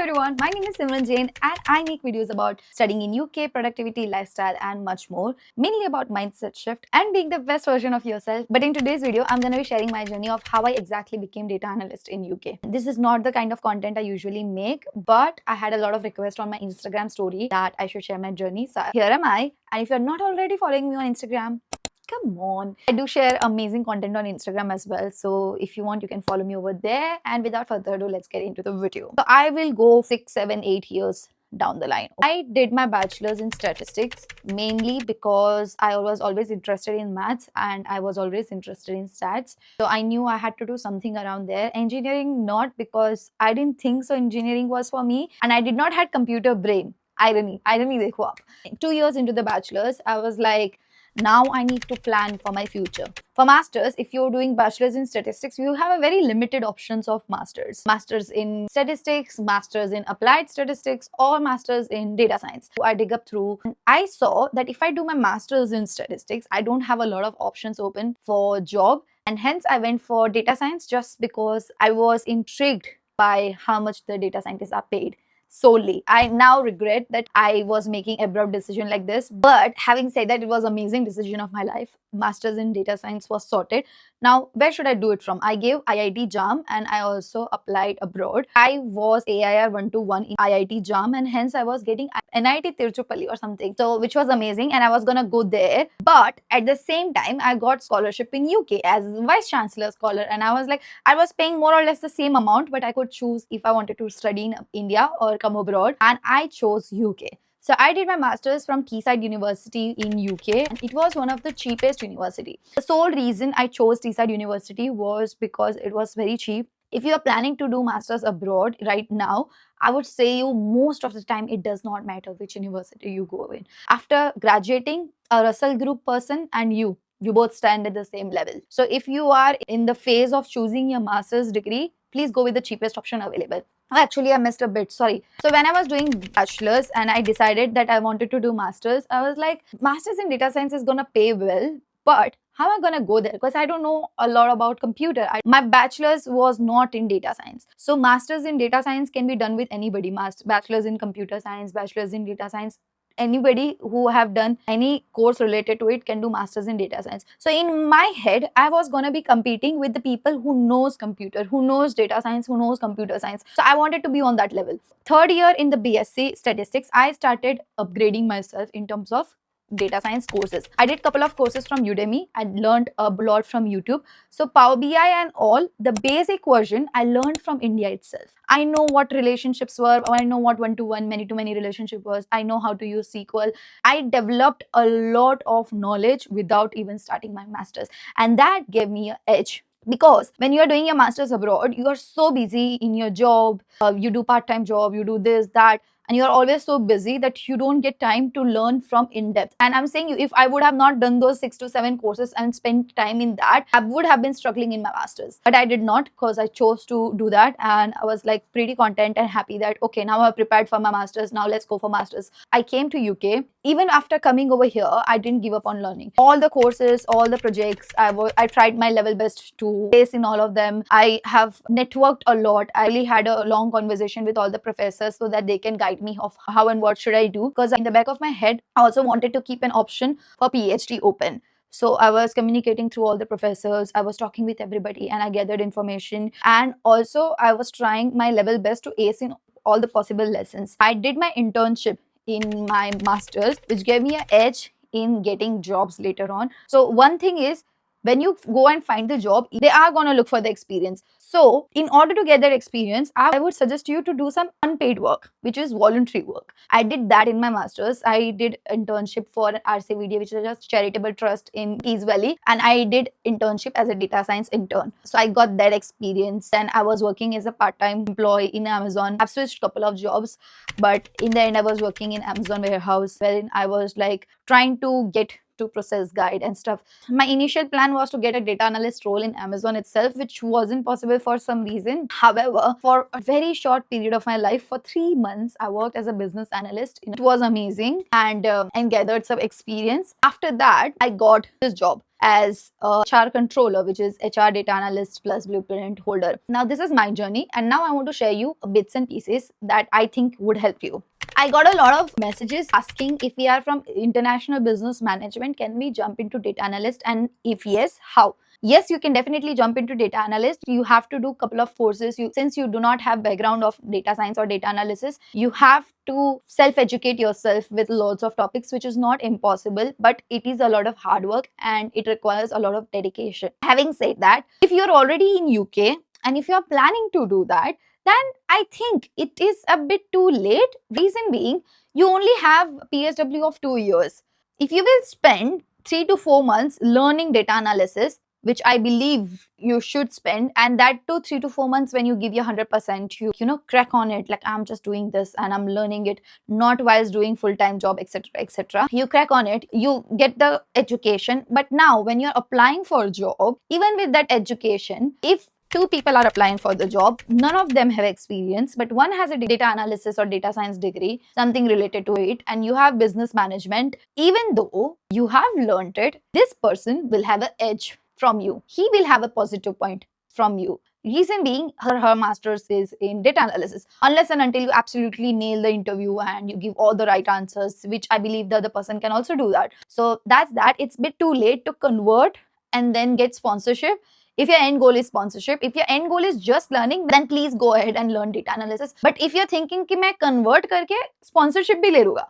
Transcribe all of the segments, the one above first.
everyone, my name is Simran Jain and I make videos about studying in UK, productivity, lifestyle and much more, mainly about mindset shift and being the best version of yourself. But in today's video, I'm going to be sharing my journey of how I exactly became data analyst in UK. This is not the kind of content I usually make, but I had a lot of requests on my Instagram story that I should share my journey. So here am I. And if you're not already following me on Instagram, come on. I do share amazing content on Instagram as well. So if you want, you can follow me over there. And without further ado, let's get into the video. So I will go 6, 7, 8 years down the line. I did my bachelor's in statistics mainly because I was always interested in maths and I was always interested in stats. So I knew I had to do something around there. Engineering, not because I didn't think so engineering was for me, and I did not had computer brain. Irony dekho aap. 2 years into the bachelor's, I was like, now I need to plan for my future. For masters, if you're doing bachelor's in statistics, you have a very limited options of masters. Masters in statistics, masters in applied statistics, or masters in data science. So I dig up through and I saw that if I do my masters in statistics, I don't have a lot of options open for job, and hence I went for data science just because I was intrigued by how much the data scientists are paid. Solely. I now regret that I was making abrupt decision like this, but having said that, it was amazing decision of my life. Masters in data science was sorted. Now, where should I do it from? I gave IIT JAM and I also applied abroad. I was AIR 121 in IIT JAM and hence I was getting NIT Tiruchirappalli or something. So, which was amazing and I was gonna go there. But at the same time, I got scholarship in UK as Vice Chancellor Scholar, and I was like, I was paying more or less the same amount, but I could choose if I wanted to study in India or come abroad, and I chose UK. So I did my master's from Teesside University in UK, and it was one of the cheapest university. The sole reason I chose Teesside University was because it was very cheap. If you are planning to do masters abroad right now, I would say you most of the time it does not matter which university you go in. After graduating, a Russell Group person and you both stand at the same level. So if you are in the phase of choosing your master's degree, please go with the cheapest option available. Actually, I missed a bit, sorry. So when I was doing bachelor's and I decided that I wanted to do master's, I was like, master's in data science is gonna pay well, but how am I gonna go there? Because I don't know a lot about computer. My bachelor's was not in data science. So master's in data science can be done with anybody. Bachelor's in computer science, bachelor's in data science, anybody who have done any course related to it can do masters in data science. So in my head, I was going to be competing with the people who knows computer, who knows data science, who knows computer science. So I wanted to be on that level. Third year in the BSc statistics, I started upgrading myself in terms of data science courses. I did couple of courses from Udemy. I learned a lot from YouTube. So Power BI and all, the basic version I learned from India itself. I know what relationships were. I know what one-to-one, many-to-many relationship was. I know how to use SQL. I developed a lot of knowledge without even starting my masters. And that gave me an edge. Because when you are doing your masters abroad, you are so busy in your job, you do part-time job, you do this, that, and you're always so busy that you don't get time to learn from in-depth. And I'm saying you, if I would have not done those 6 to 7 courses and spent time in that, I would have been struggling in my masters. But I did not, because I chose to do that, and I was like pretty content and happy that okay, now I've prepared for my masters, now let's go for masters. I came to UK. Even after coming over here, I didn't give up on learning. All the courses, all the projects, I tried my level best to pace in all of them. I have networked a lot. I really had a long conversation with all the professors so that they can guide me of how and what should I do, because in the back of my head I also wanted to keep an option for PhD open. So I was communicating through all the professors, I was talking with everybody, and I gathered information, and also I was trying my level best to ace in all the possible lessons. I did my internship in my masters, which gave me an edge in getting jobs later on. So one thing is, when you go and find the job, they are going to look for the experience. So in order to get that experience, I would suggest you to do some unpaid work, which is voluntary work. I did that in my masters. I did internship for RCVD, which is just charitable trust in East Valley, and I did internship as a data science intern. So I got that experience, and I was working as a part-time employee in Amazon. I've switched a couple of jobs, but in the end I was working in Amazon warehouse, wherein I was like trying to get to process guide and stuff. My initial plan was to get a data analyst role in Amazon itself, which wasn't possible for some reason. However, for a very short period of my life, for 3 months, I worked as a business analyst. It was amazing, and gathered some experience. After that, I got this job. as a HR controller, which is HR data analyst plus blueprint holder. Now, this is my journey, and now I want to share you bits and pieces that I think would help you. I got a lot of messages asking if we are from international business management, can we jump into data analyst? And if yes, how? Yes, you can definitely jump into data analyst. You have to do a couple of courses. Since you do not have background of data science or data analysis, you have to self-educate yourself with lots of topics, which is not impossible, but it is a lot of hard work and it requires a lot of dedication. Having said that, if you're already in UK and if you're planning to do that, then I think it is a bit too late. Reason being, you only have PSW of 2 years. If you will spend 3 to 4 months learning data analysis, which I believe you should spend, and that too 3 to 4 months when you give your 100%, you crack on it like I'm just doing this and I'm learning it, not whilst doing full-time job, etc., etc. You crack on it, you get the education, but now when you're applying for a job, even with that education, if two people are applying for the job, none of them have experience, but one has a data analysis or data science degree, something related to it, and you have business management, even though you have learned it, this person will have an edge from you. He will have a positive point from you. Reason being, her master's is in data analysis. Unless and until you absolutely nail the interview and you give all the right answers, which I believe the other person can also do that. So that's that. It's a bit too late to convert and then get sponsorship. If your end goal is sponsorship, if your end goal is just learning, then please go ahead and learn data analysis. But if you're thinking कि मैं convert करके sponsorship भी ले लूँगा,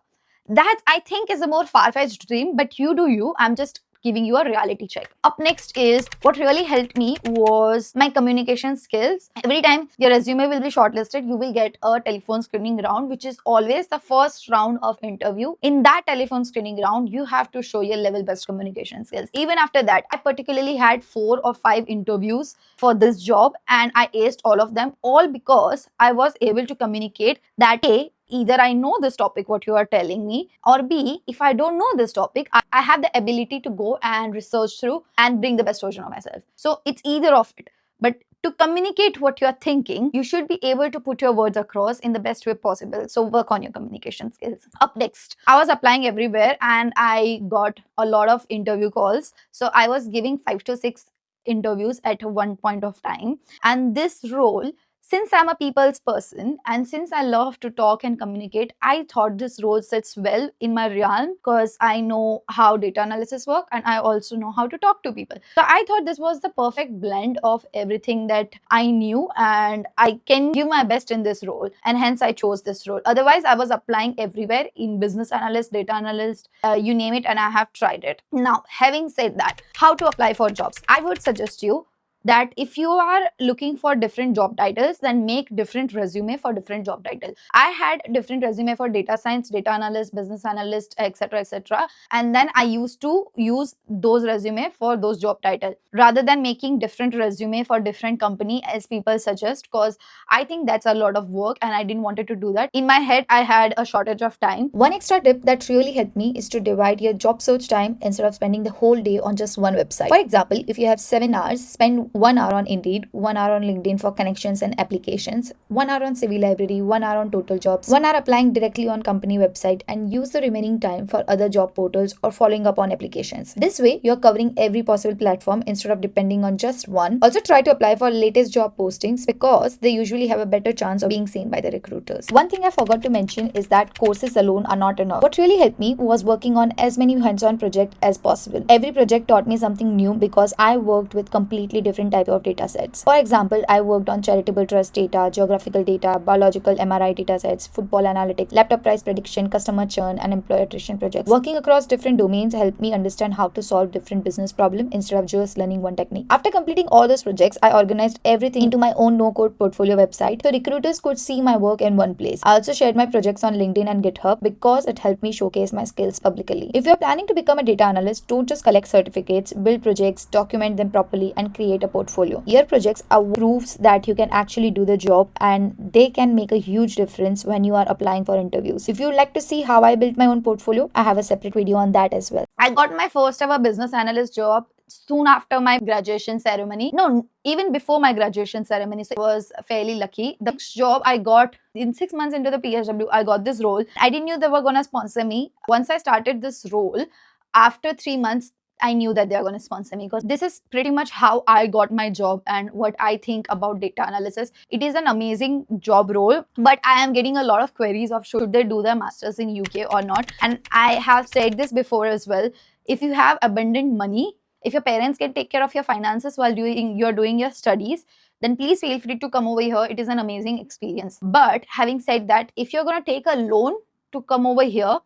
that I think is a more far-fetched dream, but you do you. I'm just giving you a reality check. Up next is what really helped me was my communication skills. Every time your resume will be shortlisted, you will get a telephone screening round, which is always the first round of interview. In that telephone screening round, you have to show your level best communication skills. Even after that, I particularly had 4 or 5 interviews for this job and I aced all of them, all because I was able to communicate that A, either I know this topic, what you are telling me, or B, if I don't know this topic, I have the ability to go and research through and bring the best version of myself. So it's either of it. But to communicate what you're thinking, you should be able to put your words across in the best way possible. So work on your communication skills. Up next, I was applying everywhere and I got a lot of interview calls. So I was giving 5 to 6 interviews at one point of time. And this role, since I'm a people's person and since I love to talk and communicate, I thought this role sits well in my realm because I know how data analysis work and I also know how to talk to people. So I thought this was the perfect blend of everything that I knew and I can give my best in this role, and hence I chose this role. Otherwise, I was applying everywhere in business analyst, data analyst, you name it, and I have tried it. Now, having said that, how to apply for jobs? I would suggest you that if you are looking for different job titles, then make different resume for different job titles. I had different resume for data science, data analyst, business analyst, etc., etc. And then I used to use those resume for those job titles rather than making different resume for different company as people suggest, because I think that's a lot of work and I didn't wanted to do that. In my head, I had a shortage of time. One extra tip that really helped me is to divide your job search time instead of spending the whole day on just one website. For example, if you have 7 hours, spend 1 hour on Indeed, 1 hour on LinkedIn for connections and applications, 1 hour on CV Library, 1 hour on Total Jobs, 1 hour applying directly on company website, and use the remaining time for other job portals or following up on applications. This way, you're covering every possible platform instead of depending on just one. Also, try to apply for latest job postings because they usually have a better chance of being seen by the recruiters. One thing I forgot to mention is that courses alone are not enough. What really helped me was working on as many hands-on projects as possible. Every project taught me something new because I worked with completely different type of data sets. For example, I worked on charitable trust data, geographical data, biological MRI data sets, football analytics, laptop price prediction, customer churn, and employee attrition projects. Working across different domains helped me understand how to solve different business problems instead of just learning one technique. After completing all those projects, I organized everything into my own no-code portfolio website so recruiters could see my work in one place. I also shared my projects on LinkedIn and GitHub because it helped me showcase my skills publicly. If you're planning to become a data analyst, don't just collect certificates, build projects, document them properly, and create a portfolio. Your projects are proofs that you can actually do the job and they can make a huge difference when you are applying for interviews. If you'd like to see how I built my own portfolio, I have a separate video on that as well. I got my first ever business analyst job soon after my graduation ceremony. No, even before my graduation ceremony. So I was fairly lucky. The next job I got in 6 months into the PSW, I got this role. I didn't know they were gonna sponsor me. Once I started this role, after 3 months, I knew that they are going to sponsor me, because this is pretty much how I got my job and what I think about data analysis. It is an amazing job role, but I am getting a lot of queries of should they do their masters in UK or not. And I have said this before as well. If you have abundant money, if your parents can take care of your finances while you're doing your studies, then please feel free to come over here. It is an amazing experience. But having said that, if you're going to take a loan to come over here,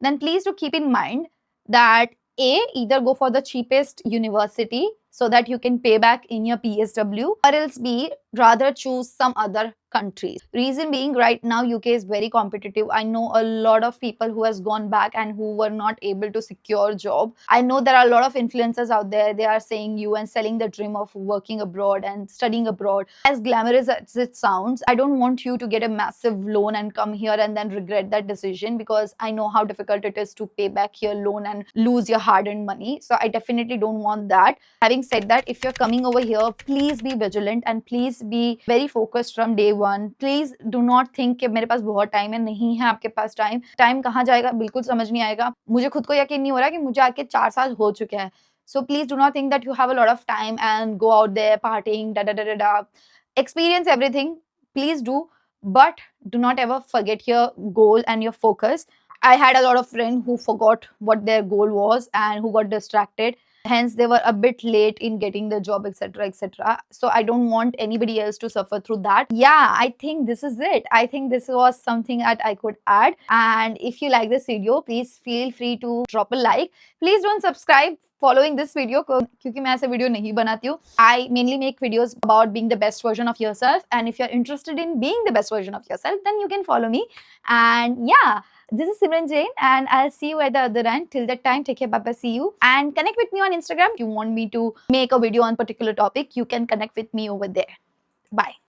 then please do keep in mind that either go for the cheapest university so that you can pay back in your PSW, or else B, rather choose some other countries. Reason being, right now UK is very competitive. I know a lot of people who has gone back and who were not able to secure job. I know there are a lot of influencers out there. They are saying you and selling the dream of working abroad and studying abroad. As glamorous as it sounds, I don't want you to get a massive loan and come here and then regret that decision, because I know how difficult it is to pay back your loan and lose your hard-earned money. So I definitely don't want that. Having said that, if you're coming over here, please be vigilant and please be very focused from day one. Please do not think कि मेरे पास बहुत time है. नहीं है आपके पास time कहाँ जाएगा बिल्कुल समझ नहीं आएगा. मुझे खुद को यकीन नहीं हो रहा कि मुझे आके 4 साल हो चुके हैं. So please do not think that you have a lot of time and go out there partying, da da da da da. Experience everything, please do, but do not ever forget your goal and your focus. I had a lot of friends who forgot what their goal was and who got distracted. Hence, they were a bit late in getting the job, etc. etc. So, I don't want anybody else to suffer through that. Yeah, I think this is it. I think this was something that I could add. And if you like this video, please feel free to drop a like. Please don't subscribe following this video क्योंकि मैं ऐसे video नहीं बनाती हूँ. I mainly make videos about being the best version of yourself. And if you're interested in being the best version of yourself, then you can follow me. And yeah. This is Simran Jain and I'll see you at the other end. Till that time, take care, bye-bye, see you. And connect with me on Instagram. If you want me to make a video on a particular topic, you can connect with me over there. Bye.